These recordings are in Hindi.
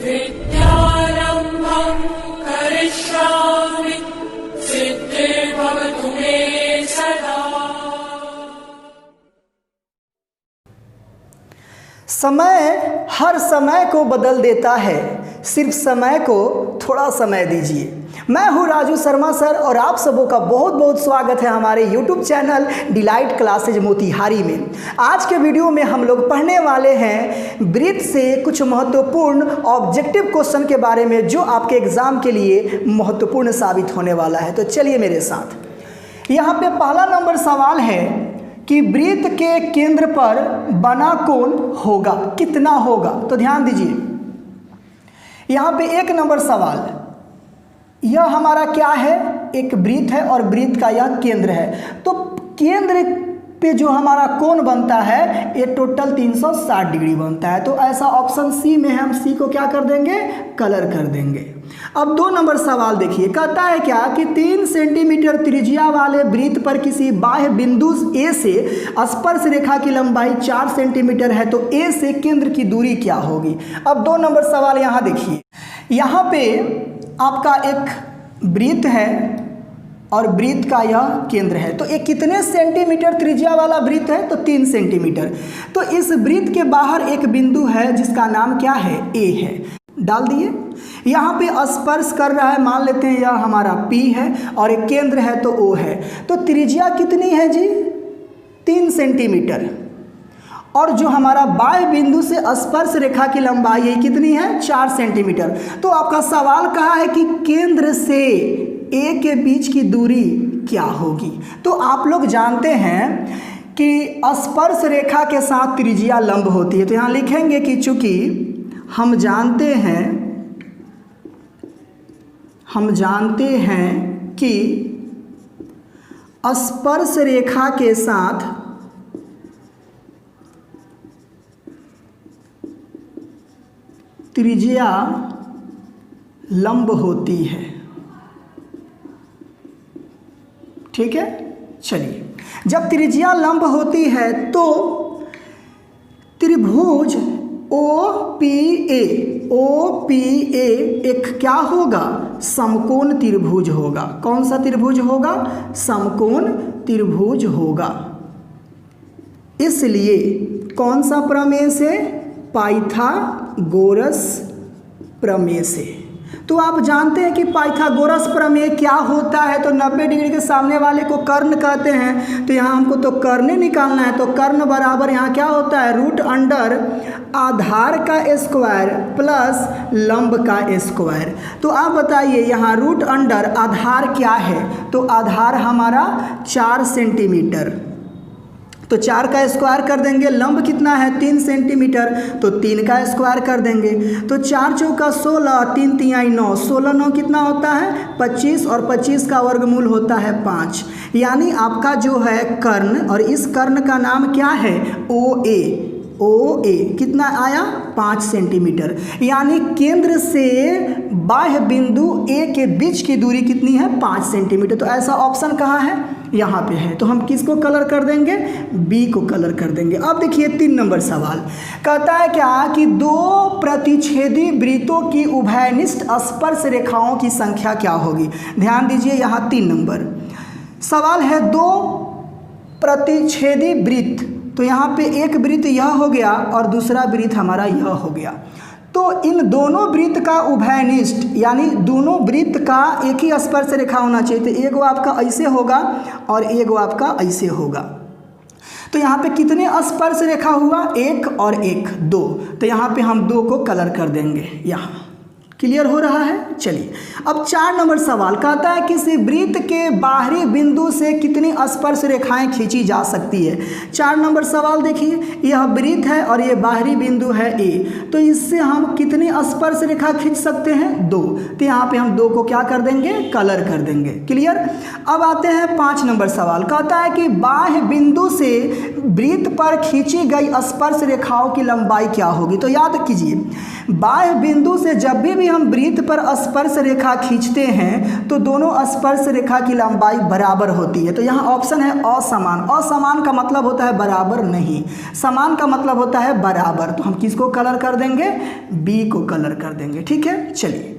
विद्यारम्भं करिष्यामि सिद्धिर्भवतु मे सदा। समय हर समय को बदल देता है, सिर्फ समय को थोड़ा समय दीजिए। मैं हूं राजू शर्मा सर और आप सबों का बहुत बहुत स्वागत है हमारे YouTube channel delight classes Motihari में। आज के वीडियो में हम लोग पढ़ने वाले हैं ब्रीथ से कुछ महत्वपूर्ण ऑब्जेक्टिव क्वेश्चन के बारे में जो आपके एग्जाम के लिए महत्वपूर्ण साबित होने वाला है। तो चलिए मेरे साथ। यहाँ पे पहला नंबर सवाल है कि ब्रीथ के केंद्र पर बना कोण होगा, कितना होगा? तो ध्यान दीजिए, यहाँ पे एक नंबर सवाल, यह हमारा क्या है? एक ब्रीथ है और ब्रीथ का यह केंद्र है। तो केंद्र पे जो हमारा कोण बनता है ये टोटल 360 डिग्री बनता है। तो ऐसा ऑप्शन सी में है, हम सी को क्या कर देंगे? कलर कर देंगे। अब 2 नंबर सवाल देखिए, कहता है क्या कि 3 सेंटीमीटर त्रिज्या वाले ब्रीथ पर किसी बाह्य बिंदु ए से स्पर्श रेखा की लंबाई 4 सेंटीमीटर है, तो ए से केंद्र की दूरी क्या होगी? अब 2 नंबर सवाल यहाँ देखिए, यहाँ पे आपका एक ब्रीथ है और ब्रीथ का यह केंद्र है। तो ये कितने सेंटीमीटर त्रिज्या वाला ब्रीथ है? तो 3 सेंटीमीटर। तो इस ब्रीथ के बाहर एक बिंदु है जिसका नाम क्या है? ए है। डाल दिए। यहाँ पे स्पर्श कर रहा है, मान लेते हैं यह हमारा P है और एक केंद्र है तो O है। तो त्रिज्या कितनी है जी? 3 सेंटीमीटर। और जो हमारा बाह्य बिंदु से स्पर्श रेखा की लंबाई है कितनी है? 4 सेंटीमीटर। तो आपका सवाल कहा है कि केंद्र से ए के बीच की दूरी क्या होगी? तो आप लोग जानते हैं कि स्पर्श रेखा के साथ त्रिज्या लंब होती है। तो यहाँ लिखेंगे कि चूंकि हम जानते हैं कि स्पर्श रेखा के साथ त्रिज्या लंब होती है। ठीक है, चलिए, जब त्रिज्या लंब होती है तो त्रिभुज OPA एक क्या होगा? समकोण त्रिभुज होगा। कौन सा त्रिभुज होगा? समकोण त्रिभुज होगा। इसलिए कौन सा प्रमेय से? पाइथागोरस प्रमेय से। तो आप जानते हैं कि पाइथागोरस प्रमेय क्या होता है? तो 90 डिग्री के सामने वाले को कर्ण कहते हैं। तो यहाँ हमको तो कर्ण निकालना है। तो कर्ण बराबर यहाँ क्या होता है? रूट अंडर आधार का स्क्वायर प्लस लंब का स्क्वायर। तो आप बताइए यहाँ रूट अंडर आधार क्या है? तो आधार हमारा 4 सेंटीमीटर, तो 4 का स्क्वायर कर देंगे। लंब कितना है? 3 सेंटीमीटर, तो 3 का स्क्वायर कर देंगे। तो 4 चौका 16, 3 तिहाई 9, 16 9 कितना होता है? 25, और 25 का वर्गमूल होता है 5। यानी आपका जो है कर्ण, और इस कर्ण का नाम क्या है? OA कितना आया? 5 सेंटीमीटर। यानी केंद्र से बाह्य बिंदु A के बीच की दूरी कितनी है? 5 सेंटीमीटर। तो ऐसा ऑप्शन कहाँ है? यहाँ पे है। तो हम किसको कलर कर देंगे? B को कलर कर देंगे। अब देखिए 3 नंबर सवाल, कहता है क्या कि 2 प्रतिच्छेदी वृत्तों की उभयनिष्ठ स्पर्श रेखाओं की संख्या क्या होगी? ध्यान दीजिए, यहाँ 3 नंबर सवाल है। 2 प्रतिच्छेदी वृत्त, तो यहाँ पे एक वृत्त यह हो गया और दूसरा वृत्त हमारा यह हो गया। तो इन दोनों वृत्त का उभयनिष्ठ, यानी दोनों वृत्त का एक ही स्पर्श रेखा होना चाहिए। तो एगो आपका ऐसे होगा और एगो आपका ऐसे होगा। तो यहाँ पे कितने स्पर्श रेखा हुआ? 1 और 1 2। तो यहाँ पे हम 2 को कलर कर देंगे। यहाँ क्लियर हो रहा है? चलिए, अब 4 नंबर सवाल कहता है किसी वृत्त के बाहरी बिंदु से कितनी स्पर्श रेखाएं खींची जा सकती है? 4 नंबर सवाल देखिए, यह वृत्त है और ये बाहरी बिंदु है A, तो इससे हम कितनी स्पर्श रेखा खींच सकते हैं? 2। तो यहाँ पे हम 2 को क्या कर देंगे? कलर कर देंगे। क्लियर? अब आते हैं 5 नंबर सवाल, कहता है कि बाह्य बिंदु से वृत्त पर खींची गई स्पर्श रेखाओं की लंबाई क्या होगी? तो याद कीजिए, बाह्य बिंदु से जब भी भी हम वृत्त पर स्पर्श रेखा खींचते हैं तो दोनों स्पर्श रेखा की लंबाई बराबर होती है। तो यहाँ ऑप्शन है असमान। असमान का मतलब होता है बराबर नहीं, समान का मतलब होता है बराबर। तो हम किसको कलर कर देंगे? बी को कलर कर देंगे। ठीक है, चलिए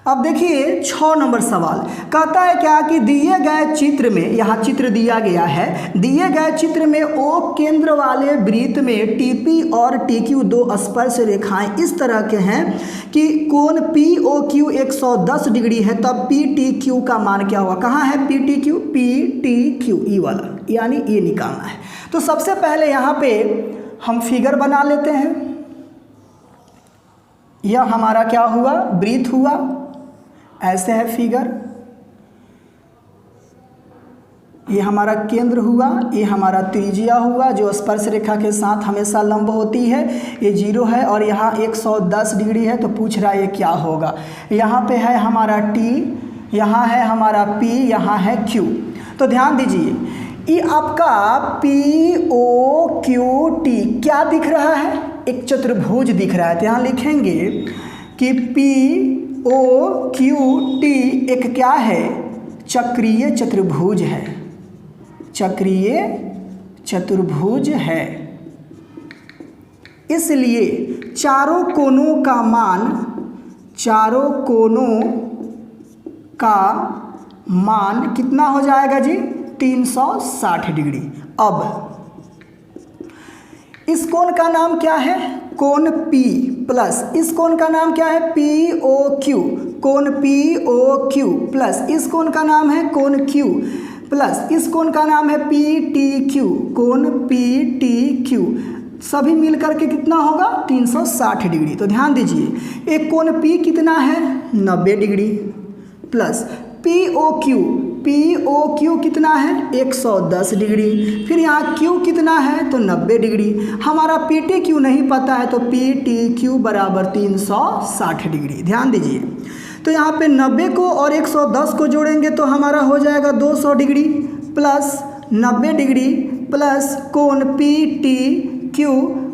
अब देखिए 6 नंबर सवाल कहता है क्या कि दिए गए चित्र में, यहाँ चित्र दिया गया है, दिए गए चित्र में ओ केंद्र वाले वृत्त में टीपी और टीक्यू दो स्पर्श रेखाएं इस तरह के हैं कि कोण पी ओ क्यू 110 डिग्री है, तब पी टी क्यू का मान क्या होगा? कहाँ है P T Q? P T Q, E वाला, यानी ये निकालना है। तो सबसे पहले यहाँ पे हम फिगर बना लेते हैं। यह हमारा क्या हुआ? वृत्त हुआ, ऐसे है फिगर। ये हमारा केंद्र हुआ, ये हमारा त्रिज्या हुआ जो स्पर्श रेखा के साथ हमेशा लंब होती है, ये 0 है और यहाँ 110 डिग्री है। तो पूछ रहा है ये क्या होगा? यहाँ पे है हमारा T, यहाँ है हमारा P, यहाँ है Q। तो ध्यान दीजिए, ये आपका POQT क्या दिख रहा है? एक चतुर्भुज दिख रहा है। तो यहाँ लिखेंगे कि POQT एक क्या है? चक्रीय चतुर्भुज है, चक्रीय चतुर्भुज है। इसलिए चारों कोणों का मान कितना हो जाएगा जी? 360 डिग्री। अब इस कोण का नाम क्या है? कोण P प्लस इस कोण का नाम क्या है? POQ, कोण POQ प्लस इस कोण का नाम है कोण Q प्लस इस कोण का नाम है PTQ, कोण PTQ। सभी मिलकर के कितना होगा? 360 डिग्री। तो ध्यान दीजिए, एक कोण P कितना है? 90 डिग्री प्लस POQ कितना है? 110 डिग्री। फिर यहाँ Q कितना है? तो 90 डिग्री। हमारा PTQ नहीं पता है तो PTQ बराबर 360 डिग्री। ध्यान दीजिए, तो यहाँ पे 90 को और 110 को जोड़ेंगे तो हमारा हो जाएगा 200 डिग्री प्लस 90 डिग्री प्लस कोण PTQ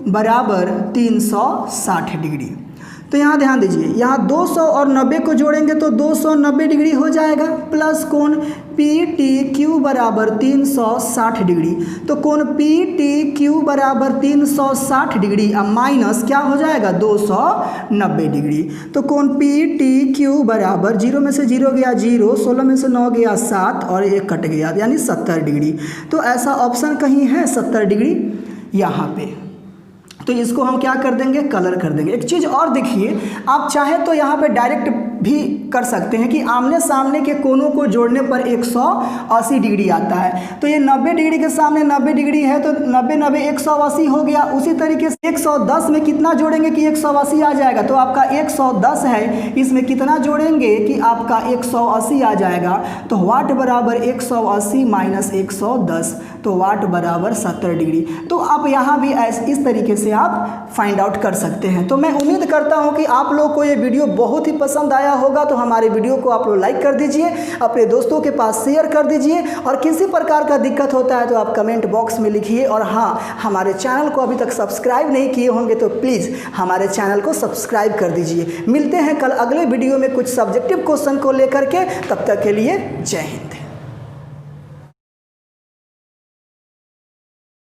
बराबर 360 डिग्री। तो यहाँ ध्यान दीजिए, यहाँ 200 और 90 को जोड़ेंगे तो 290 डिग्री हो जाएगा प्लस कोण PTQ बराबर 360 डिग्री। तो कोण PTQ बराबर 360 डिग्री अब माइनस क्या हो जाएगा? 290 डिग्री। तो कोण PTQ बराबर 0 में से 0 गया 0, 16 में से 9 गया 7 और 1 कट गया, यानी 70 डिग्री। तो ऐसा ऑप्शन कहीं है 70 डिग्री यहाँ पे। तो इसको हम क्या कर देंगे? कलर कर देंगे। एक चीज़ और देखिए, आप चाहें तो यहाँ पे डायरेक्ट भी कर सकते हैं कि आमने सामने के कोनों को जोड़ने पर 180 डिग्री आता है। तो ये 90 डिग्री के सामने 90 डिग्री है तो 90 90 180 हो गया। उसी तरीके से 110 में कितना जोड़ेंगे कि 180 आ जाएगा? तो आपका 110 है, इसमें कितना जोड़ेंगे कि आपका 180 आ जाएगा। तो वाट बराबर 180 माइनस 110, तो वाट बराबर 70 डिग्री। तो आप यहाँ भी इस तरीके से आप फाइंड आउट कर सकते हैं। तो मैं उम्मीद करता हूँ कि आप लोग को ये वीडियो बहुत ही पसंद आया होगा। तो हमारे वीडियो को आप लोग लाइक कर दीजिए, अपने दोस्तों के पास शेयर कर दीजिए, और किसी प्रकार का दिक्कत होता है तो आप कमेंट बॉक्स में लिखिए। और हाँ, हमारे चैनल को अभी तक सब्सक्राइब नहीं किए होंगे तो प्लीज़ हमारे चैनल को सब्सक्राइब कर दीजिए। मिलते हैं कल अगले वीडियो में कुछ सब्जेक्टिव क्वेश्चन को लेकर के। तब तक के लिए जय हिंद।